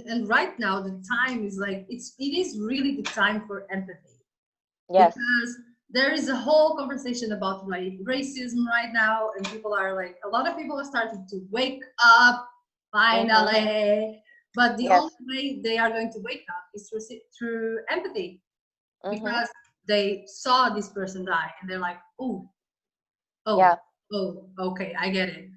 and right now the time is like it is really the time for empathy, Yes. because there is a whole conversation about like racism right now, and people are like, a lot of people are starting to wake up Mm-hmm. finally. But the Yes. only way they are going to wake up is through empathy, Mm-hmm. because they saw this person die and they're like, oh, Yeah. oh, oh, okay, I get it.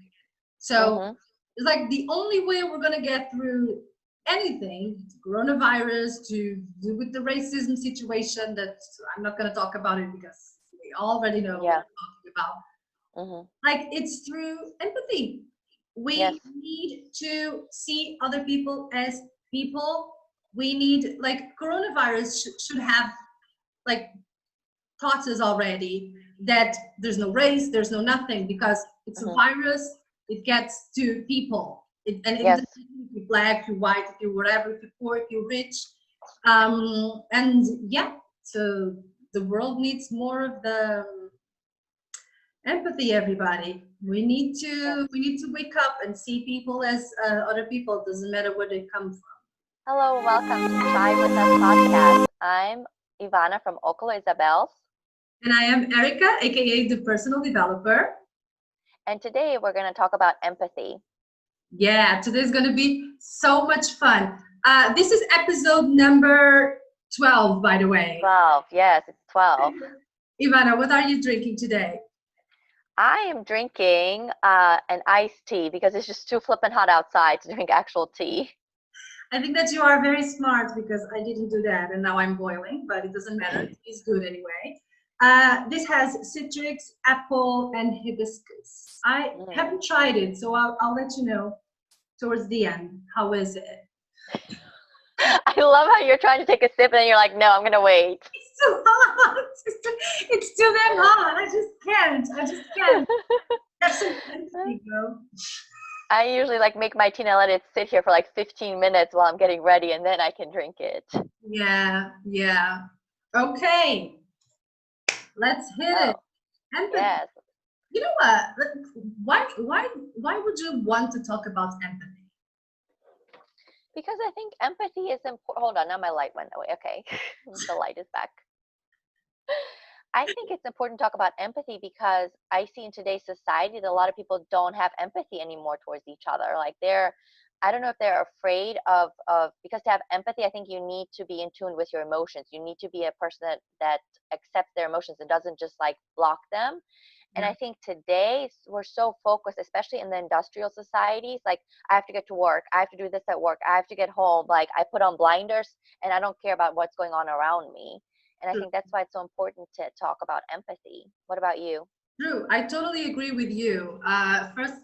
So Mm-hmm. it's like the only way we're gonna get through anything, coronavirus, to do with the racism situation, that I'm not gonna talk about it because we already know what Yeah. I'm talking about. Mm-hmm. Like, it's through empathy. Yes. We need to see other people as people. We need, like, coronavirus should have like taught us already that there's no race, there's no nothing, because it's a Mm-hmm. virus. It gets to people, and it doesn't Yes. matter if you're black, if you're white, if you're whatever, if you're poor, if you're rich. And yeah, so the world needs more of the empathy. Everybody, Yes. we need to wake up and see people as other people. Doesn't matter where they come from. Hello, welcome to Chai with Us podcast. I'm Ivana from Ocolo Isabels, And I am Erica, aka the personal developer. and today we're going to talk about empathy. Yeah, today's going to be so much fun. This is episode number 12, by the way. 12. Yes, it's 12. Ivana, what are you drinking today? I am drinking an iced tea because it's just too flippin' hot outside to drink actual tea. I think that you are very smart, because I didn't do that and now I'm boiling, but it doesn't matter. It's good anyway. This has citrus, apple, and hibiscus. I Mm. haven't tried it, so I'll let you know towards the end. How is it? I love how you're trying to take a sip and then you're like, no, I'm going to wait. It's too hot. It's too damn hot. I just can't. I just can't. Have some empathy, bro. I usually like make my tea and I let it sit here for like 15 minutes while I'm getting ready and then I can drink it. Yeah, yeah. Okay, let's hit it. Oh, Empathy. yes. You know what? Why would you want to talk about empathy? Because I think empathy is important. Hold on, now my light went away. Okay, the light is back. I think it's important to talk about empathy because I see in today's society that a lot of people don't have empathy anymore towards each other. Like I don't know if they're afraid of because to have empathy, I think you need to be in tune with your emotions. You need to be a person that accepts their emotions and doesn't just like block them. And Yeah. I think today we're so focused, especially in the industrial societies. Like I have to get to work, I have to do this at work, I have to get home. Like I put on blinders and I don't care about what's going on around me. And I True. think that's why it's so important to talk about empathy. What about you? True. I totally agree with you. First,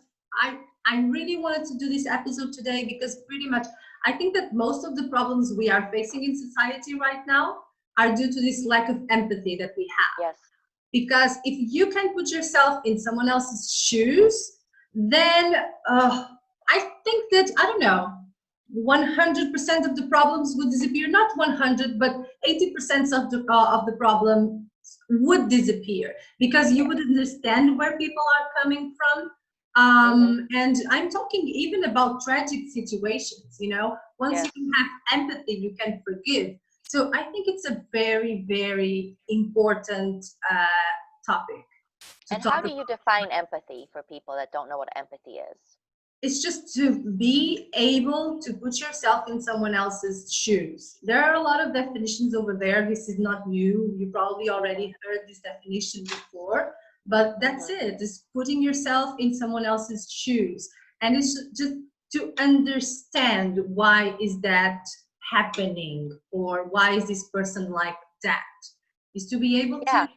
I really wanted to do this episode today because pretty much I think that most of the problems we are facing in society right now are due to this lack of empathy that we have. Yes. Because if you can put yourself in someone else's shoes, then I think that, I don't know, 100% of the problems would disappear. Not 100, but 80% of the problem would disappear, because you Yes. would understand where people are coming from. Mhm. And I'm talking even about tragic situations. Once you Yes. have empathy, you can forgive. So I think it's a very, very important topic to And talk how do about. you define empathy for people that don't know what empathy is? It's just to be able to put yourself in someone else's shoes. There are a lot of definitions over there. This is not new. You probably Mhm. already heard this definition before, but that's Mhm. it. Just putting yourself in someone else's shoes. And it's just to understand, why is that happening, or why is this person like that? Is to be able to Yeah,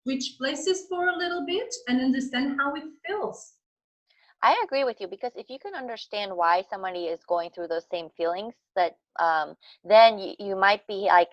switch places for a little bit and understand how it feels. I agree with you because if you can understand why somebody is going through those same feelings, that then you might be like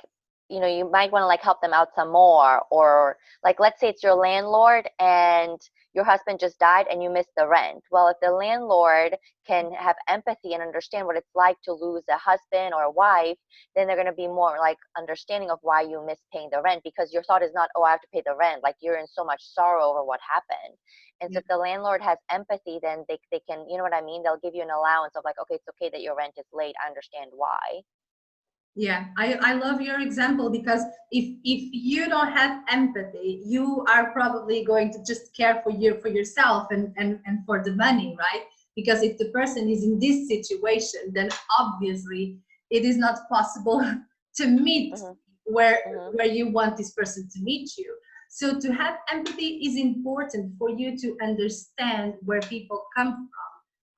you might want to like help them out some more, or like let's say it's your landlord and your husband just died and you missed the rent. Well, if the landlord can have empathy and understand what it's like to lose a husband or a wife, then they're going to be more like understanding of why you miss paying the rent, because your thought is not, oh, I have to pay the rent. Like you're in so much sorrow over what happened. And so Yeah. if the landlord has empathy, then they can, you know what I mean? They'll give you an allowance of like, okay, it's okay that your rent is late. I understand why. Yeah, I love your example, because if you don't have empathy, you are probably going to just care for yourself and for the money, right? Because if the person is in this situation, then obviously it is not possible to meet Hmm. where Hmm. where you want this person to meet you. So to have empathy is important for you to understand where people come from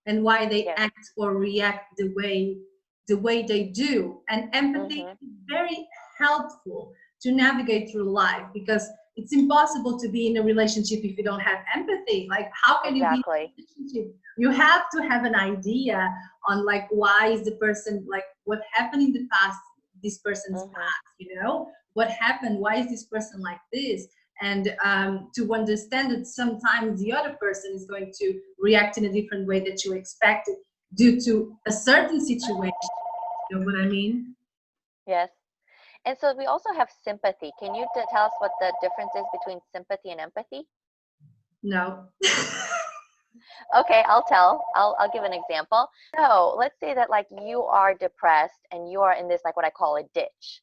and why they Yes. act or react the way they do. And empathy Hmm. is very helpful to navigate through life, because it's impossible to be in a relationship if you don't have empathy. Like, how can you be in Exactly. a relationship? You have to have an idea on like why is the person, like what happened in the past, this person's Hmm. past, what happened, why is this person like this? And to understand that sometimes the other person is going to react in a different way that you expected due to a certain situation. You know what I mean? Yes. And so we also have sympathy. Can you tell us what the difference is between sympathy and empathy? No. Okay, I'll tell. I'll give an example. So let's say that like you are depressed and you are in this like what I call a ditch.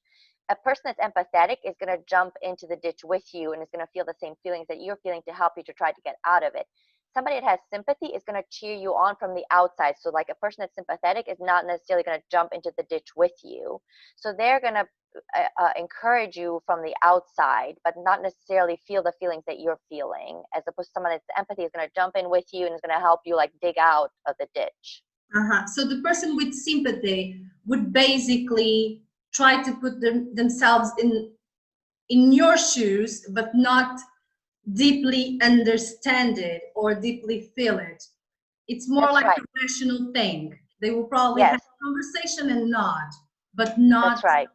A person that's empathetic is going to jump into the ditch with you and is going to feel the same feelings that you're feeling to help you to try to get out of it. Somebody that has sympathy is going to cheer you on from the outside. So like a person that's sympathetic is not necessarily going to jump into the ditch with you. So they're going to encourage you from the outside, but not necessarily feel the feelings that you're feeling, as opposed to someone that's empathy is going to jump in with you and is going to help you like dig out of the ditch. So the person with sympathy would basically try to put themselves in your shoes, but not deeply understand it or deeply feel it. It's more That's like right. a rational thing. They will probably have Yes, a conversation and nod, but not that's right.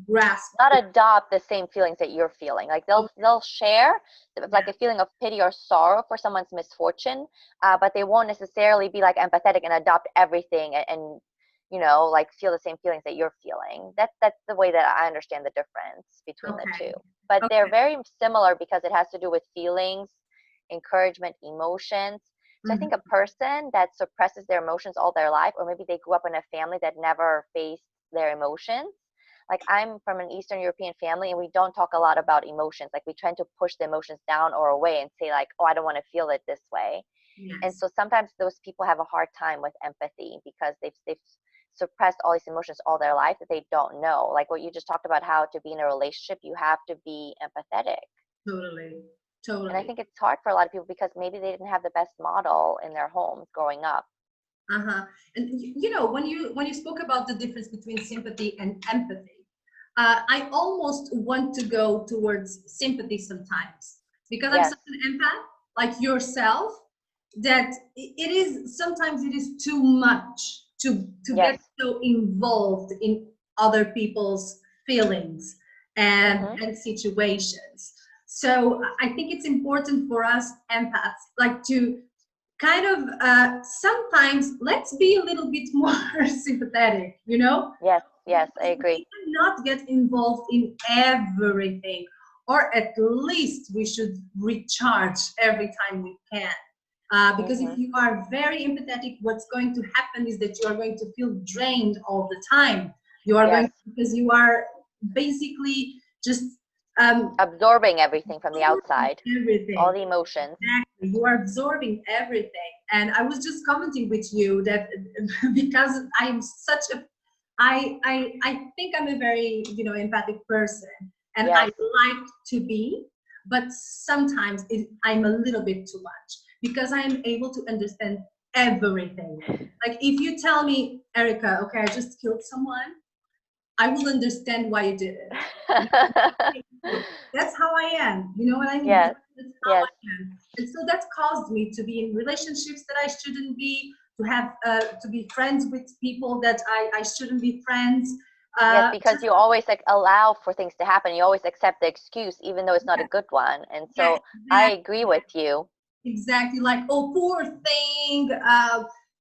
grasp. Not adopt the same feelings that you're feeling. Like they'll share like Yeah. a feeling of pity or sorrow for someone's misfortune, but they won't necessarily be like empathetic and adopt everything and like feel the same feelings that you're feeling. That's the way that I understand the difference between the two. Okay. But they're Okay. very similar because it has to do with feelings, encouragement, emotions. So I think a Mhm. person that suppresses their emotions all their life, or maybe they grew up in a family that never faced their emotions. Like I'm from an Eastern European family and we don't talk a lot about emotions. Like we tend to push the emotions down or away and say like, oh, I don't want to feel it this way. And Yes. so sometimes those people have a hard time with empathy because they've suppressed all these emotions all their life that they don't know. Like what you just talked about, how to be in a relationship, you have to be empathetic. Totally. And I Totally. think it's hard for a lot of people because maybe they didn't have the best model in their homes growing up. Uh-huh. And when you spoke about the difference between sympathy and empathy, I almost want to go towards sympathy sometimes, because I'm Yes. such an empath, like yourself, that it is sometimes it is too much to get Yes. so involved in other people's feelings Mhm. and situations. So I think it's important for us empaths, like to kind of sometimes let's be a little bit more sympathetic. Yes. Yes, I Because agree. we cannot get involved in everything, or at least we should recharge every time we can. Because if Mhm. you are very empathetic, what's going to happen is that you are going to feel drained all the time. You are Yes. going, because you are basically just um, Absorbing everything from the outside, all everything. the emotions. Exactly. You are absorbing everything. And I was just commenting with you that because I'm such a I think I'm a very, empathic person, and I Yes. like to be, but sometimes I'm a little bit too much, because I am able to understand everything. Like if you tell me, Erica, okay, I just killed someone, I will understand why you did it. That's how I am. You know what I mean? Yes. That's how Yes. I am. And so that caused me to be in relationships that I shouldn't be, to be friends with people that I shouldn't be friends. Yes, because you always like allow for things to happen. You always accept the excuse, even though it's not a good one. And yeah, so I agree with you. exactly, like, oh, poor thing,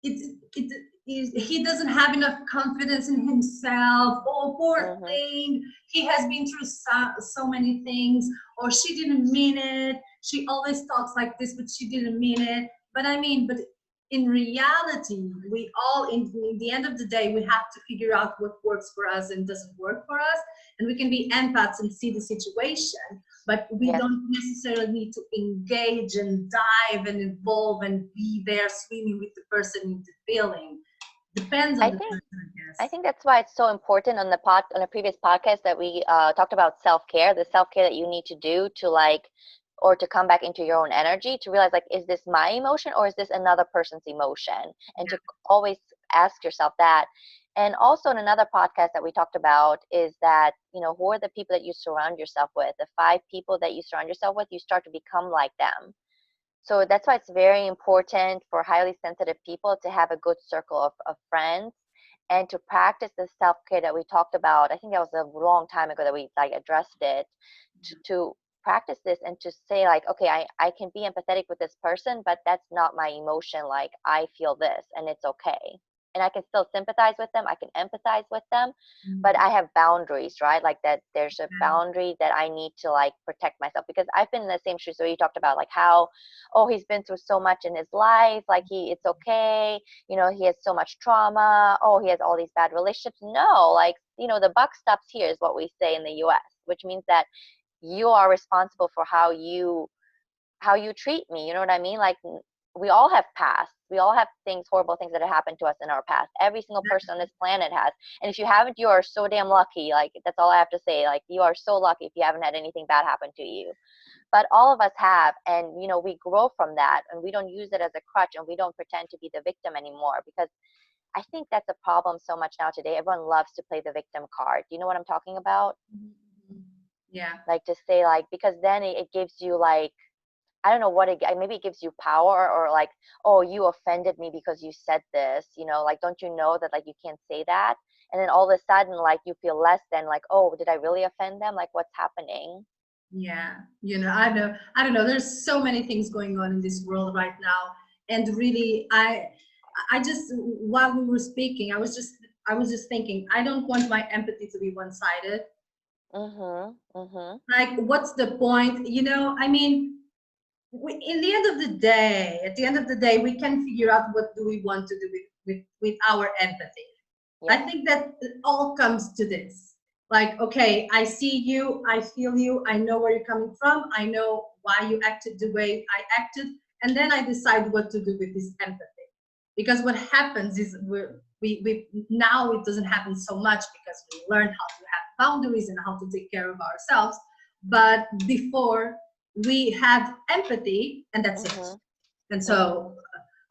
it is, he doesn't have enough confidence in himself. Oh, poor Hmm. thing, he has been through so many things, or she didn't mean it. She always talks like this, but she didn't mean it. But I mean, but in reality, we all, in the end of the day, we have to figure out what works for us and doesn't work for us, and we can be empaths and see the situation, but we Yes. don't necessarily need to engage and dive and involve and be there swimming with the person in the feeling. Depends on I the think person, I I guess. think that's why it's so important on a previous podcast that we talked about self-care, the self-care that you need to do to like or to come back into your own energy to realize like is this my emotion or is this another person's emotion, and to always ask yourself that. And also in another podcast that we talked about is that who are the people that you surround yourself with, the 5 people that you surround yourself with, you start to become like them. So that's why it's very important for highly sensitive people to have a good circle of friends and to practice the self-care that we talked about. I think that was a long time ago that we like addressed it, to practice this and to say like, okay, I can be empathetic with this person, but that's not my emotion. Like I feel this and it's okay. And I can still sympathize with them. I can empathize with them, but I have boundaries, right? Like that there's a boundary that I need to like protect myself, because I've been in the same shoes. So you talked about like how, oh, he's been through so much in his life. Like it's okay. He has so much trauma. Oh, he has all these bad relationships. No, like, the buck stops here is what we say in the US, which means that you are responsible for how you treat me. You know what I mean? Like we all have past. We all have horrible things that have happened to us in our past. Every single person on this planet has. And if you haven't, you are so damn lucky. Like that's all I have to say. Like you are so lucky if you haven't had anything bad happen to you. But all of us have, and we grow from that, and we don't use it as a crutch, and we don't pretend to be the victim anymore, because I think that's a problem so much now today. Everyone loves to play the victim card. Do you know what I'm talking about? Yeah. Like to say like, because then it gives you like, I don't know what maybe it gives you power, or like, oh, you offended me because you said this, like, don't you know that like you can't say that? And then all of a sudden like you feel less than, like, oh, did I really offend them? Like what's happening? Yeah, I don't know. There's so many things going on in this world right now, and really, I just, while we were speaking, I was just thinking, I don't want my empathy to be one-sided. Mhm. Mhm. Like, what's the point? I mean, in the end of the day, at the end of the day, we can figure out what do we want to do with our empathy. I Yes. think that it all comes to this. Like, okay, I see you, I feel you, I know where you're coming from, I know why you acted the way I acted, and then I decide what to do with this empathy. Because what happens is we now it doesn't happen so much because we learn how to have boundaries and how to take care of ourselves. But before, we had empathy and that's it. Mhm. And Mhm. so,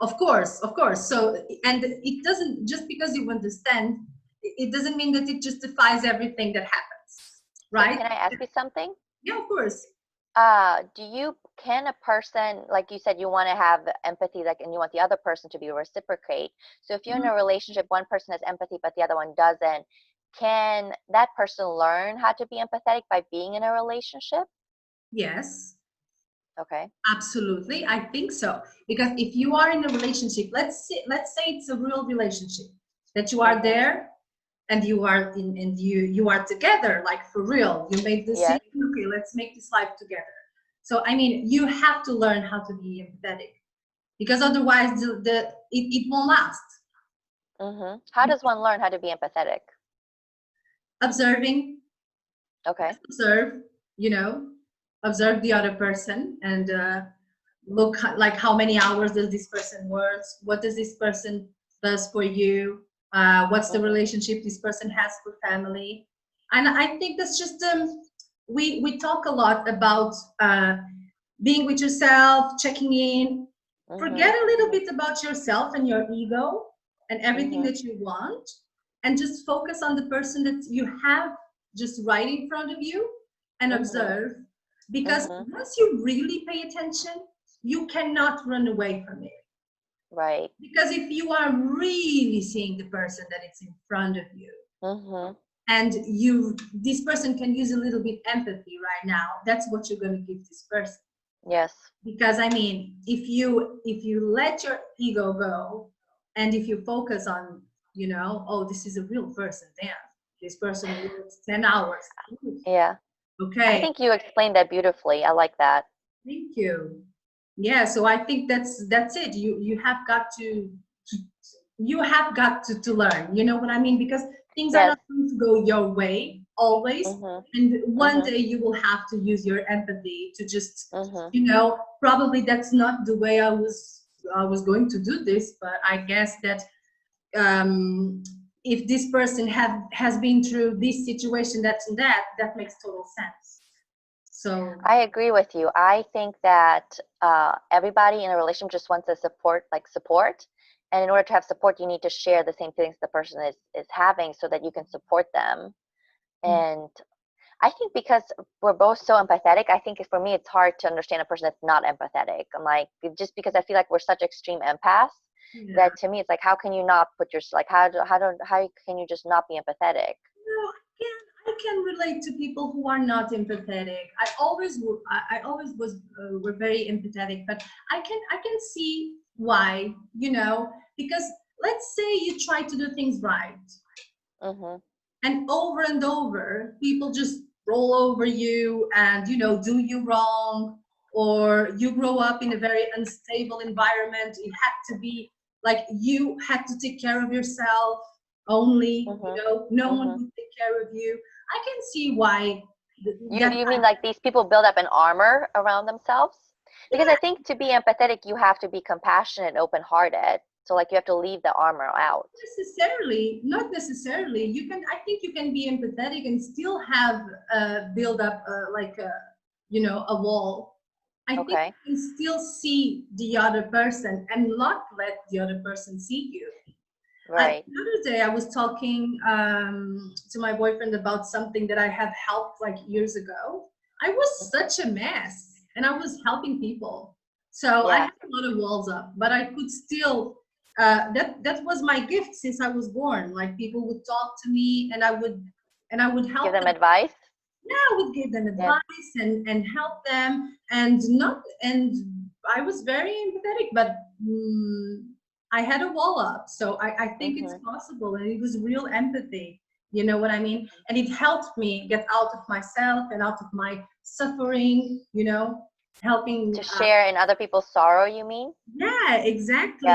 of course. So, and it doesn't, just because you understand, it doesn't mean that it justifies everything that happens, So right? can I ask you something? Yeah, of course. Can a person, like you said, you want to have empathy, like, and you want the other person to be reciprocate. So if you're in Mhm. a relationship, one person has empathy, but the other one doesn't, can that person learn how to be empathetic by being in a relationship? Yes, Okay. absolutely. I think so. Because if you are in a relationship, let's say it's a real relationship, that you are Mm-hmm. there and you are in, and you are together, like for real. You made the decision, Yes. okay, let's make this life together. So I mean, you have to learn how to be empathetic, because otherwise it won't last. Mm-hmm. How does one learn how to be empathetic? Observing, Okay. observe, you know, observe the other person, and look, like, how many hours does this person works, what does this person does for you, what's the Mm-hmm. relationship this person has for family. And I think that's just, we talk a lot about being with yourself, checking in. Mm-hmm. Forget a little Mm-hmm. bit about yourself and your ego and everything Mm-hmm. that you want, and just focus on the person that you have just right in front of you, and Mm-hmm. observe. Because Mm-hmm. once you really pay attention, you cannot run away from it. Right. Because if you are really seeing the person that is in front of you, Mm-hmm. and this person can use a little bit empathy right now, that's what you're going to give this person. Yes. Because I mean, if you let your ego go, and if you focus on, oh, this is a real person, damn, this person works 10 hours. Yeah. I Okay, think you explained that beautifully. I like that. thank you. Yeah, so I think that's it. You have got to learn, you know what I mean? Because things are Yes. not going to go your way always, Mhm. and one Mhm. day you will have to use your empathy to just, Mhm. probably that's not the way I was going to do this, but I guess that if this person has been through this situation, that makes total sense. So I agree with you. I think that everybody in a relationship just wants a support. And in order to have support, you need to share the same things the person is having so that you can support them. And I think because we're both so empathetic, I think for me, it's hard to understand a person that's not empathetic. I'm like, just because I feel like we're such extreme empaths yeah. that to me, it's like, how can you not put your, like, how can you just not be empathetic? No, I can relate to people who are not empathetic. I always were very empathetic, but I can see why, because let's say you try to do things right, Mm-hmm. and over, people just roll over you and, do you wrong, or you grow up in a very unstable environment. It had to be like you had to take care of yourself only, Mm-hmm. no one Mm-hmm. would take care of you. I can see why You that. you mean like these people build up an armor around themselves? Because I think to be empathetic, you have to be compassionate and open-hearted. So like you have to leave the armor out. Not necessarily. I think you can be empathetic and still have build up like a wall. I think Okay. you can still see the other person and not let the other person see you. Right. The other day I was talking to my boyfriend about something that I have helped like years ago. I was such a mess, and I was helping people, so I Yeah. had a lot of walls up, but I could still. That was my gift since I was born. Like people would talk to me, and I would Give help them them. advice. Yeah, I would give them Yeah. advice and help them, and I was very empathetic, but I had a wall up. So I think it's Mm-hmm. possible, and it was real empathy. You know what I mean? And it helped me get out of myself and out of my suffering. Helping. To share in other people's sorrow, you mean? Yeah, Yeah. exactly.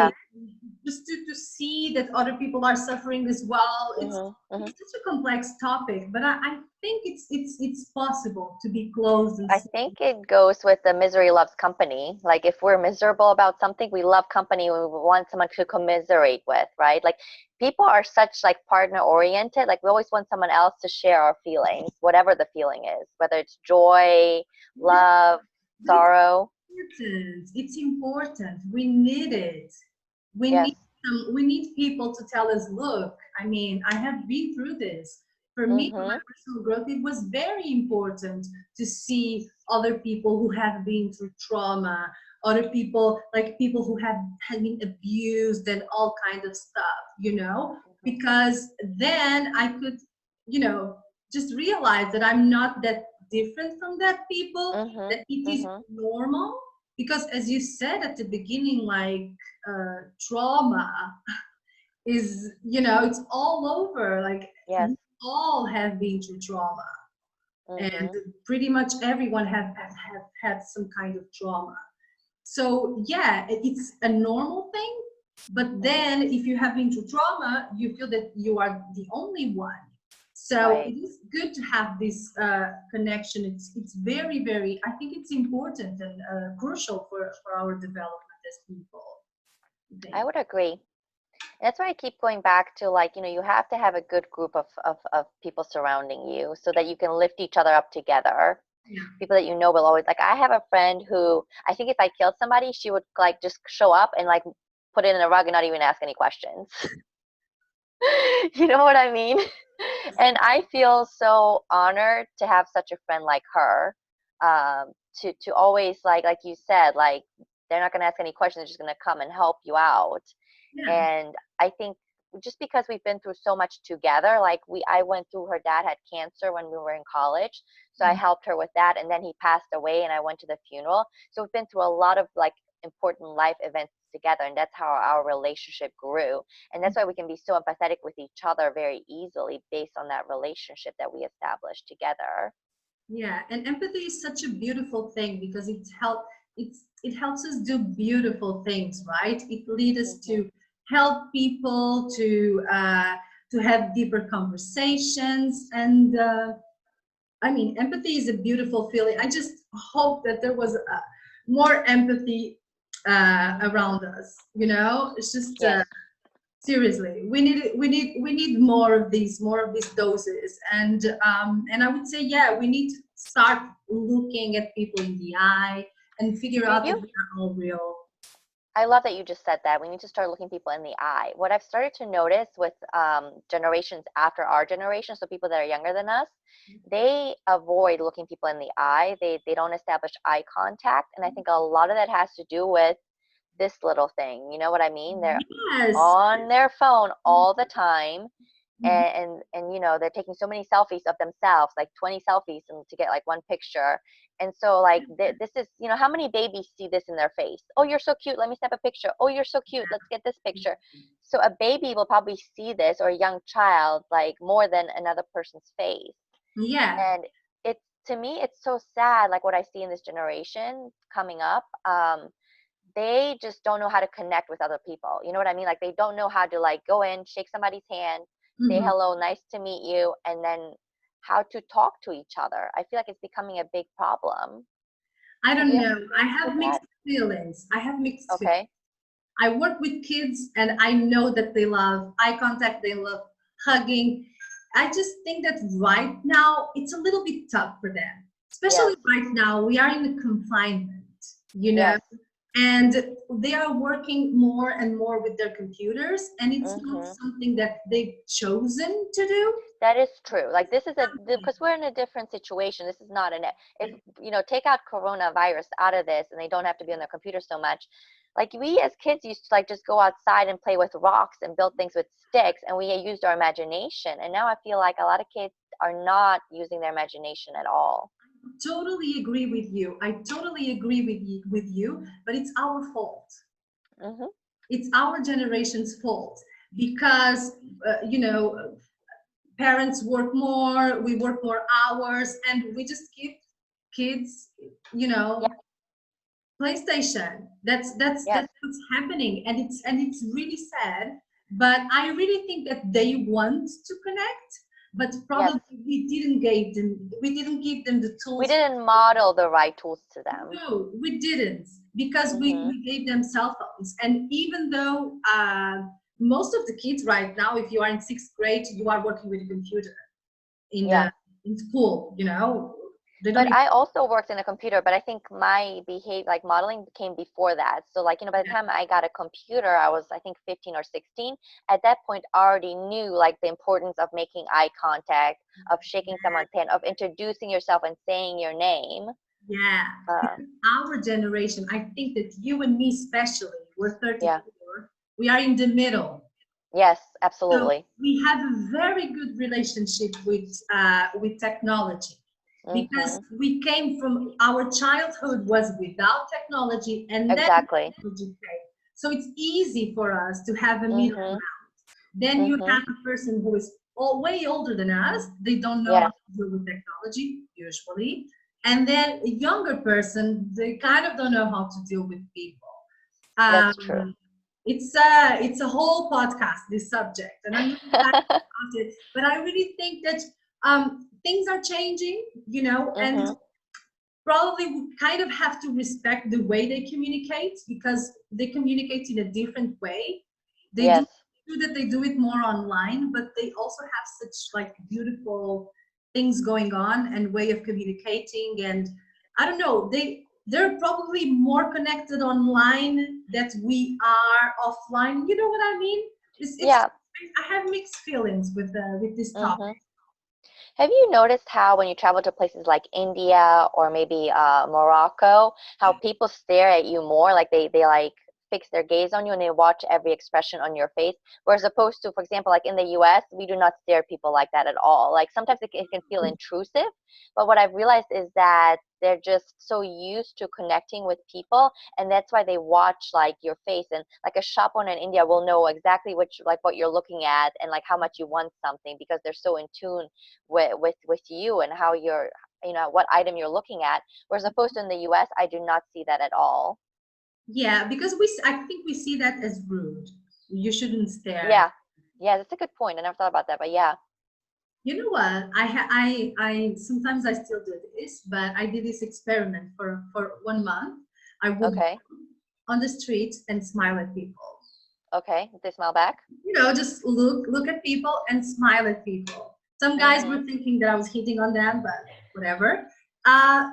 Just to see that other people are suffering as well. It's Mm-hmm. Mm-hmm. it's such a complex topic, but I think it's possible to be closed and I see. think it goes with the misery loves company. Like if we're miserable about something, we love company. We want someone to commiserate with, right? Like people are such like partner oriented. Like we always want someone else to share our feelings, whatever the feeling is, whether it's joy, Yeah, love, but sorrow. important. It's important. We need it. We Yes. need we need people to tell us, look, I mean, I have been through this. For me, for my Mm-hmm. personal growth, it was very important to see other people who have been through trauma, other people, like people who have been abused and all kind of stuff, because then I could, you know, just realize that I'm not that different from that people, Mm-hmm. that it is Mm-hmm. normal. Because as you said at the beginning, like trauma is, it's all over. Like Yes. we all have been through trauma, and Mm-hmm. pretty much everyone have had some kind of trauma. So yeah, it's a normal thing. But Mm-hmm. then if you have been through trauma, you feel that you are the only one. So Right. it is good to have this connection. It's very, very, I think it's important and crucial for our development as people, I I think. would agree. That's why I keep going back to like, you have to have a good group of people surrounding you so that you can lift each other up together. Yeah. People that you know will always like I have a friend who I think if I killed somebody, she would like just show up and like put it in a rug and not even ask any questions. You know what I mean? And I feel so honored to have such a friend like her. To always like you said, like they're not gonna ask any questions, they're just gonna come and help you out. Yeah. And I think just because we've been through so much together, like I went through, her dad had cancer when we were in college, so I helped her with that, and then he passed away and I went to the funeral. So we've been through a lot of like important life events together, and that's how our relationship grew. And that's why we can be so empathetic with each other very easily based on that relationship that we established together. Yeah, and empathy is such a beautiful thing because it helps us do beautiful things, right? It leads us Hmm. to help people to have deeper conversations, and I mean, empathy is a beautiful feeling. I just hope that there was more empathy around us. You know, it's just Yes. seriously, we need more of these doses, and I would say, yeah, we need to start looking at people in the eye and figure Do out you? that we are all real. I love that you just said that. We need to start looking people in the eye. What I've started to notice with generations after our generation, so people that are younger than us, they avoid looking people in the eye. They don't establish eye contact, and I think a lot of that has to do with this little thing. You know what I mean? They're Yes. on their phone all the time, Mhm. and you know, they're taking so many selfies of themselves, like 20 selfies, and to get like one picture. And so like this is, you know, how many babies see this in their face? Oh, you're so cute, let me snap a picture. Oh, you're so cute, let's get this picture. So a baby will probably see this, or a young child, like more than another person's face. Yeah. And it's, to me, it's so sad, like what I see in this generation coming up. They just don't know how to connect with other people. You know what I mean? Like they don't know how to like go in, shake somebody's hand, say Mhm. hello, nice to meet you, and then how to talk to each other. I feel like it's becoming a big problem. I Have you don't know. I experienced with have that? mixed feelings. I have mixed feelings. Okay. I work with kids and I know that they love eye contact, they love hugging. I just think that right now it's a little bit tough for them, Yes. especially right now. We are in the confinement, you know, Yes. and they are working more and more with their computers, and it's not Hmm. something that they've chosen to do. That is true. Like this is a, because we're in a different situation. This is not an, if you know, take out coronavirus out of this and they don't have to be on their computer so much. Like we as kids used to like just go outside and play with rocks and build things with sticks, and we used our imagination. And now I feel like a lot of kids are not using their imagination at all. Totally agree with you. I totally agree with you, but it's our fault. Hmm. It's our generation's fault because you know, parents work more, we work more hours, and we just give kids, you Yeah. know, PlayStation. That's Yes. what's happening, and it's really sad. But I really think that they want to connect, but Yes. probably we didn't give them the We tools. didn't model the right tools to them. No, we didn't, because we, Hmm. we gave them cell phones. And even though most of the kids right now, if you are in sixth grade, you are working with a computer in Yeah. the in school, you know, they don't But even. I also worked in a computer, but I think my behavior, like modeling, came before that. So, like, you know, by the Yeah, time I got a computer, I was, I think, 15 or 16. At that point, I already knew, like, the importance of making eye contact, of shaking someone's hand, of introducing yourself and saying your name. yeah. Uh, Because our generation, I think that you and me especially, we're yeah. 34, we are in the middle. Yes, So absolutely. we have a very good relationship with technology, because Mm-hmm. we came from, our childhood was without technology, and then Exactly. technology came. So it's easy for us to have a middle Mm-hmm. ground. Then you Mm-hmm. have a person who is way older than us. They don't know how Yes, to deal with technology usually, and then a younger person, they kind of don't know how to deal with people. that's true. Um, it's a whole podcast, this subject, and I'm really passionate about it. But I really think that things are changing, you know, and Mm-hmm. probably we kind of have to respect the way they communicate, because they communicate in a different way. They do Yes. that they do it more online, but they also have such like beautiful things going on and way of communicating. And I don't know, they're probably more connected online that we are offline. You know what I mean? It's Yeah. I have mixed feelings with this topic. Mm-hmm. Have you noticed how when you travel to places like India or maybe Morocco, how people stare at you more, like they like fix their gaze on you and they watch every expression on your face. Whereas opposed to, for example, like in the US, we do not stare at people like that at all. Like sometimes it can feel intrusive, but what I've realized is that they're just so used to connecting with people, and that's why they watch like your face. And like a shop owner in India will know exactly like what you're looking at and like how much you want something, because they're so in tune with you and how you're, what item you're looking at. Whereas opposed to in the US, I do not see that at all. Yeah, because I think we see that as rude. You shouldn't stare. Yeah, that's a good point. I never thought about that, but yeah. You know what? I sometimes I still do this, but I did this experiment for 1 month. I would Okay. on the street and smile at people. Okay. Did they smile back? Just look at people and smile at people. Some guys were thinking that I was hitting on them, but whatever.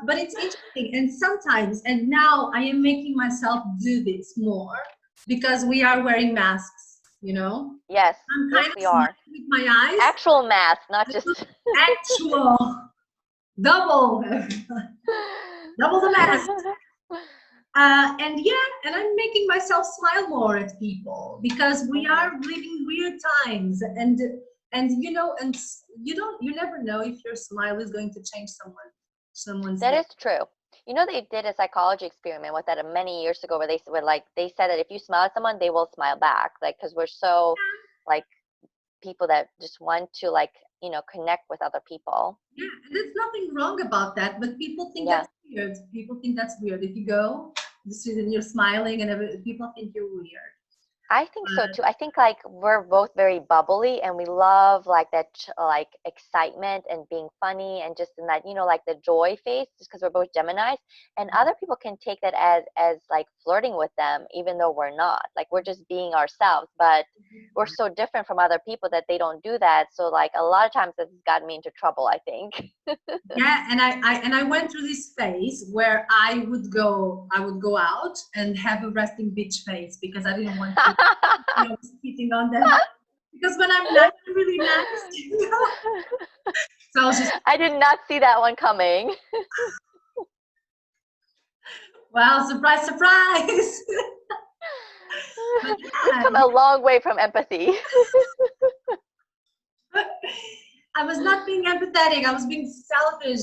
But it's interesting, and sometimes, and now I am making myself do this more because we are wearing masks. Yes. I'm Yes, kind we of are. with my eyes. Actual mask, not just Actual double the mask. And I'm making myself smile more at people because we are living weird times, and you never know if your smile is going to change someone's That day. is true. They did a psychology experiment with that many years ago, where they said that if you smile at someone, they will smile back. Like, because we're so like people that just want to connect with other people. Yeah, and there's nothing wrong about that, but people think Yeah. that's weird. People think that's weird. If you go the street and you're smiling and people think you're weird. I think so too. I think like we're both very bubbly, and we love like that like excitement and being funny and just in that, like the joy face, just because we're both Geminis. And other people can take that as like flirting with them, even though we're not. Like we're just being ourselves, but we're so different from other people that they don't do that. So like a lot of times that's gotten me into trouble, I think. Yeah, and I went through this phase where I would go out and have a resting bitch face because I didn't want to hitting on them. Because when I'm nice, I'm really nice. So I was just, I did not see that one coming. well, surprise, surprise. We've come a long way from empathy. I was not being empathetic. I was being selfish.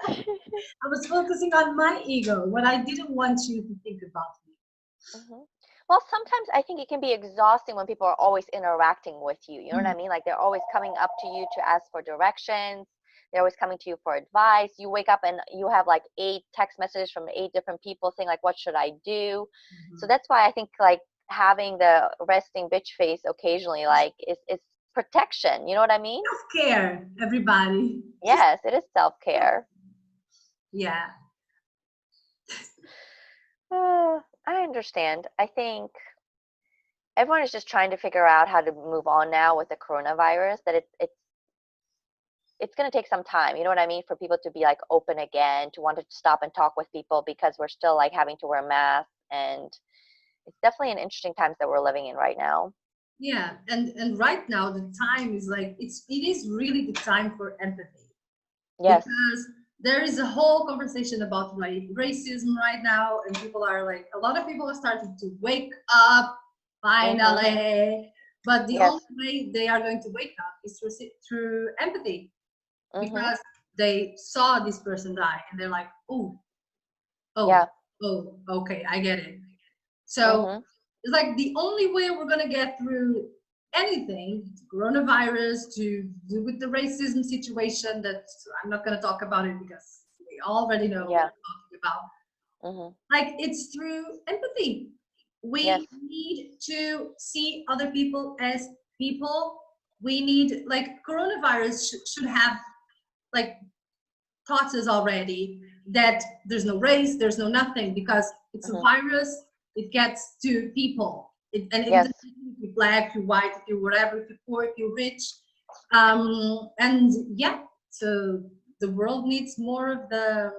I was focusing on my ego, what I didn't want you to think about me. Well, sometimes I think it can be exhausting when people are always interacting with you. You know what I mean? Like they're always coming up to you to ask for directions. They're always coming to you for advice. You wake up and you have like 8 text messages from 8 different people saying like, what should I do? So that's why I think like having the resting bitch face occasionally like is protection. You know what I mean? Self-care, everybody. Yes, it is self-care. Yeah. I understand. I think everyone is just trying to figure out how to move on now with the coronavirus, that it's going to take some time, you know what I mean, for people to be like open again, to want to stop and talk with people, because we're still like having to wear masks, and it's definitely an interesting times that we're living in right now. Yeah, and right now the time is like it is really the time for empathy. Yes. Because there is a whole conversation about like racism right now, and people are like, a lot of people are starting to wake up finally. But the only way they are going to wake up is through empathy, because they saw this person die and they're like, oh, okay, I get it. So it's like the only way we're gonna get through anything, coronavirus, to do with the racism situation, that I'm not gonna talk about it because we already know what we're talking about. Like, it's through empathy. We need to see other people as people. We need, like, coronavirus should have like taught us already that there's no race, there's no nothing, because it's a virus. It gets to people. It doesn't if you're black, if you're white, if you're whatever, if you're poor, if you're rich. And yeah, so the world needs more of the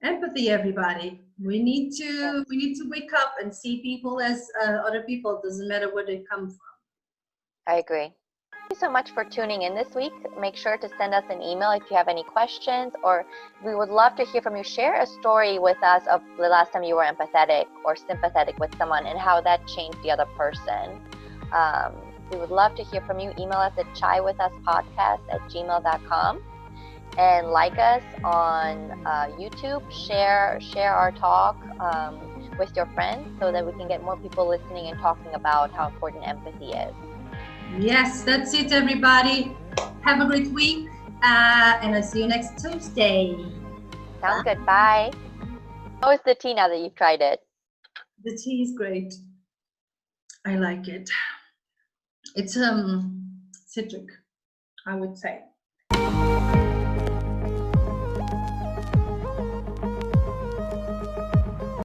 empathy, everybody. We need to wake up and see people as other people. Doesn't matter where they come from. I agree. you so much for tuning in this week. Make sure to send us an email if you have any questions, or we would love to hear from you. Share a story with us of the last time you were empathetic or sympathetic with someone and how that changed the other person. We would love to hear from you. Email us at chaywithuspodcast@gmail.com, and like us on YouTube. Share our talk with your friends so that we can get more people listening and talking about how important empathy is. Yes, that's it, everybody. Have a great week, and I'll see you next Tuesday. Sounds good. Bye. How is the tea now that you've tried it? The tea is great. I like it. It's citric, I would say.